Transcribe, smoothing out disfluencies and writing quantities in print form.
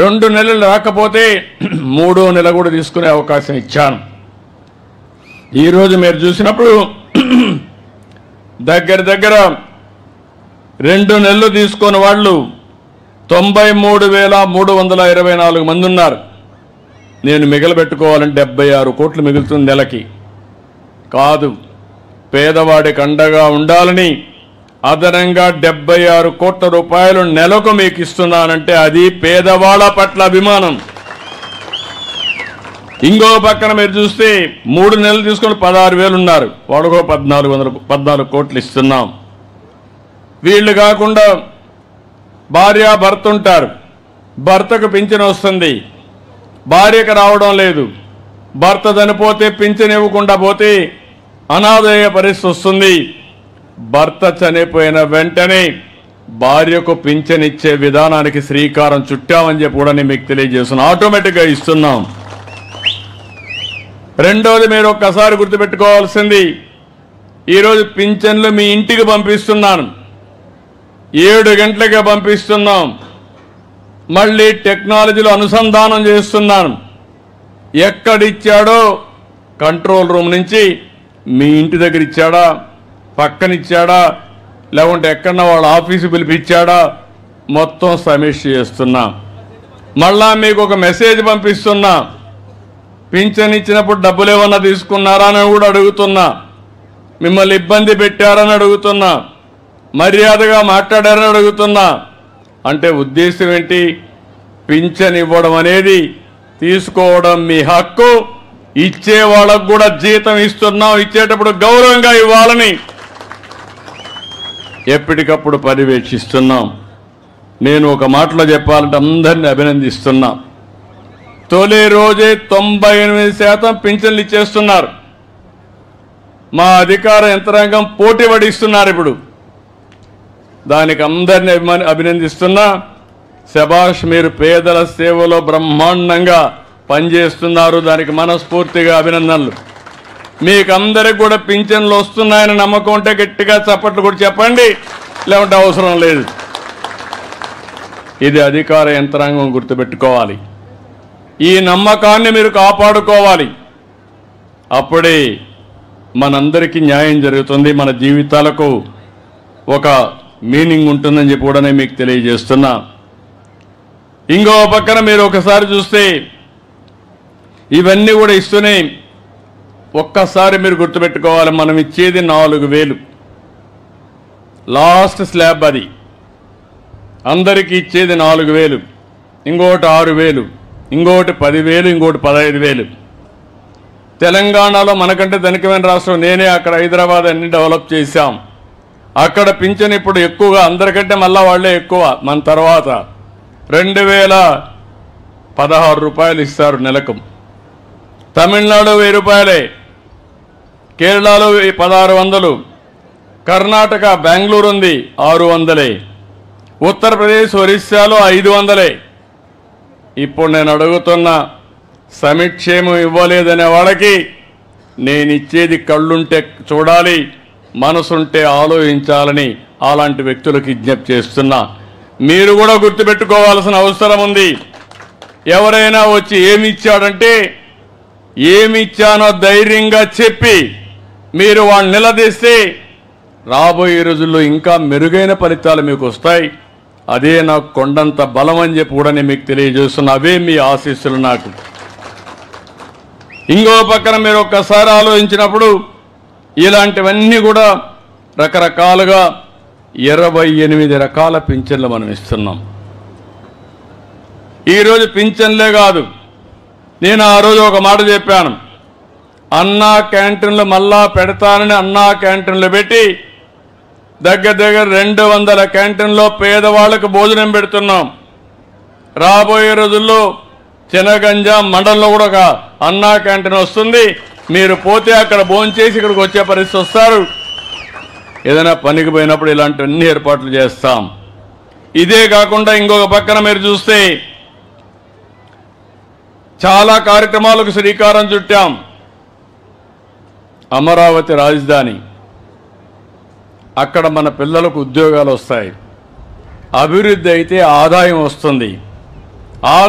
2 నెలలు రాకపోతే 3వ నెల కూడా తీసుకునే అవకాశం ఇచ్చాను. ఈరోజు మీరు చూసినప్పుడు దగ్గర 2 నెలలు తీసుకున్న వాళ్ళు 93,324 మంది ఉన్నారు. నేను మిగలబెట్టుకోవాలంటే 76 కోట్లు మిగులుతుంది నెలకి. కాదు, పేదవాడికి అండగా ఉండాలని అదనంగా 76 కోట్ల రూపాయలు నెలకు మీకు ఇస్తున్నానంటే అది పేదవాళ్ళ పట్ల అభిమానం. ఇంకో పక్కన మీరు చూస్తే 3 నెలలు తీసుకొని 16,000 ఉన్నారు, వాడుకో 14 కోట్లు ఇస్తున్నాం. వీళ్ళు కాకుండా భార్య భర్త ఉంటారు, భర్తకు పింఛన్ వస్తుంది, భార్యకు రావడం లేదు, భర్త చనిపోతే పింఛన్ ఇవ్వకుండా పోతే అనాథయ్యే పరిస్థితి వస్తుంది. భర్త చనిపోయిన వెంటనే భార్యకు పింఛన్ ఇచ్చే విధానానికి శ్రీకారం చుట్టామని చెప్పి కూడా నేను మీకు తెలియజేస్తున్నాను. ఆటోమేటిక్గా ఇస్తున్నాం. రెండోది మీరు ఒక్కసారి గుర్తుపెట్టుకోవాల్సింది, ఈరోజు పింఛన్లు మీ ఇంటికి పంపిస్తున్నాను, 7 గంటలకే పంపిస్తున్నాం. మళ్ళీ టెక్నాలజీలో అనుసంధానం చేస్తున్నాను. ఎక్కడిచ్చాడో కంట్రోల్ రూమ్ నుంచి మీ ఇంటి దగ్గర ఇచ్చాడా, పక్కనిచ్చాడా, లేకుంటే ఎక్కడన్నా వాళ్ళ ఆఫీసు పిలిపించాడా, మొత్తం సమీక్ష చేస్తున్నా. మళ్ళా మీకు ఒక మెసేజ్ పంపిస్తున్నా, పింఛన్ ఇచ్చినప్పుడు డబ్బులు ఏమన్నా తీసుకున్నారా అని కూడా అడుగుతున్నా, మిమ్మల్ని ఇబ్బంది పెట్టారని అడుగుతున్నా, మర్యాదగా మాట్లాడారని అడుగుతున్నా. అంటే ఉద్దేశం ఏంటి? పింఛన్ ఇవ్వడం అనేది తీసుకోవడం మీ హక్కు, ఇచ్చే వాళ్ళకు కూడా జీతం ఇస్తున్నాం, ఇచ్చేటప్పుడు గౌరవంగా ఇవ్వాలని ఎప్పటికప్పుడు పర్యవేక్షిస్తున్నాం. నేను ఒక మాటలో చెప్పాలంటే అందరినీ అభినందిస్తున్నా. తొలి రోజే 98% పింఛన్లు ఇచ్చేస్తున్నారు. మా అధికార యంత్రాంగం పోటీ పడిస్తున్నారు. ఇప్పుడు దానికి అందరినీ అభినందిస్తున్నా. శభాష్, మీరు పేదల సేవలో బ్రహ్మాండంగా పనిచేస్తున్నారు, దానికి మనస్ఫూర్తిగా అభినందనలు. మీకు అందరికి కూడా పింఛన్లు వస్తున్నాయని నమ్మకం ఉంటే గట్టిగా చప్పట్లు కూడా చెప్పండి, లేకుంటే అవసరం లేదు. ఇది అధికార యంత్రాంగం గుర్తుపెట్టుకోవాలి. ఈ నమ్మకాన్ని మీరు కాపాడుకోవాలి. అప్పుడే మనందరికీ న్యాయం జరుగుతుంది, మన జీవితాలకు ఒక మీనింగ్ ఉంటుందని చెప్పి కూడా నేను మీకు తెలియజేస్తున్నా. ఇంకో పక్కన మీరు ఒకసారి చూస్తే ఇవన్నీ కూడా ఇస్తూనే ఒక్కసారి మీరు గుర్తుపెట్టుకోవాలి, మనం ఇచ్చేది 4,000 లాస్ట్ స్లాబ్, అది అందరికీ ఇచ్చేది 4,000, ఇంకోటి 6,000, ఇంకోటి 10,000, ఇంకోటి 15,000. తెలంగాణలో మనకంటే ధనికమైన రాష్ట్రం, నేనే అక్కడ హైదరాబాద్ అన్ని డెవలప్ చేశాం. అక్కడ పింఛన్ ఇప్పుడు ఎక్కువగా అందరికంటే మళ్ళా వాళ్ళే ఎక్కువ. మన తర్వాత 2,016 రూపాయలు ఇస్తారు నెలకు. తమిళనాడు 1,000 రూపాయలే, కేరళలో 1,600, కర్ణాటక బెంగళూరు ఉంది 600, ఉత్తరప్రదేశ్ ఒరిస్సాలో 500. ఇప్పుడు నేను అడుగుతున్న, సమిక్షేమం ఇవ్వలేదనే వాళ్ళకి నేను ఇచ్చేది కళ్ళుంటే చూడాలి, మనసుంటే ఆలోచించాలని అలాంటి వ్యక్తులకు విజ్ఞప్తి చేస్తున్నా. మీరు కూడా గుర్తుపెట్టుకోవాల్సిన అవసరం ఉంది. ఎవరైనా వచ్చి ఏమి ఇచ్చాడంటే ఏమి ఇచ్చానో ధైర్యంగా చెప్పి మీరు వాళ్ళని నిలదీస్తే రాబోయే రోజుల్లో ఇంకా మెరుగైన ఫలితాలు మీకు వస్తాయి. అదే నాకు కొండంత బలం అని చెప్పి కూడా నేను మీకు తెలియజేస్తున్నా. అవే మీ ఆశీస్సులు నాకు. ఇంకో పక్కన మీరు ఒక్కసారి ఆలోచించినప్పుడు ఇలాంటివన్నీ కూడా రకరకాలుగా 28 రకాల పింఛన్లు మనం ఇస్తున్నాం. ఈరోజు పింఛన్లే కాదు, నేను ఆ రోజు ఒక మాట చెప్పాను, అన్నా క్యాంటీన్లు మళ్ళా పెడతానని అన్నా క్యాంటీన్లు పెట్టి దగ్గర 200 క్యాంటీన్లో పేదవాళ్ళకు భోజనం పెడుతున్నాం. రాబోయే రోజుల్లో చినగంజ మండలంలో కూడా ఒక అన్నా క్యాంటీన్ వస్తుంది. మీరు పోతే అక్కడ భోంచేసి ఇక్కడికి వచ్చే పరిస్థితి వస్తారు. ఏదైనా పనికి పోయినప్పుడు ఇలాంటివన్నీ ఏర్పాట్లు చేస్తాం. ఇదే కాకుండా ఇంకొక పక్కన మీరు చూస్తే చాలా కార్యక్రమాలకు శ్రీకారం చుట్టాం. అమరావతి రాజధాని, అక్కడ మన పిల్లలకు ఉద్యోగాలు వస్తాయి, అభివృద్ధి అయితే ఆదాయం వస్తుంది. ఆదాయ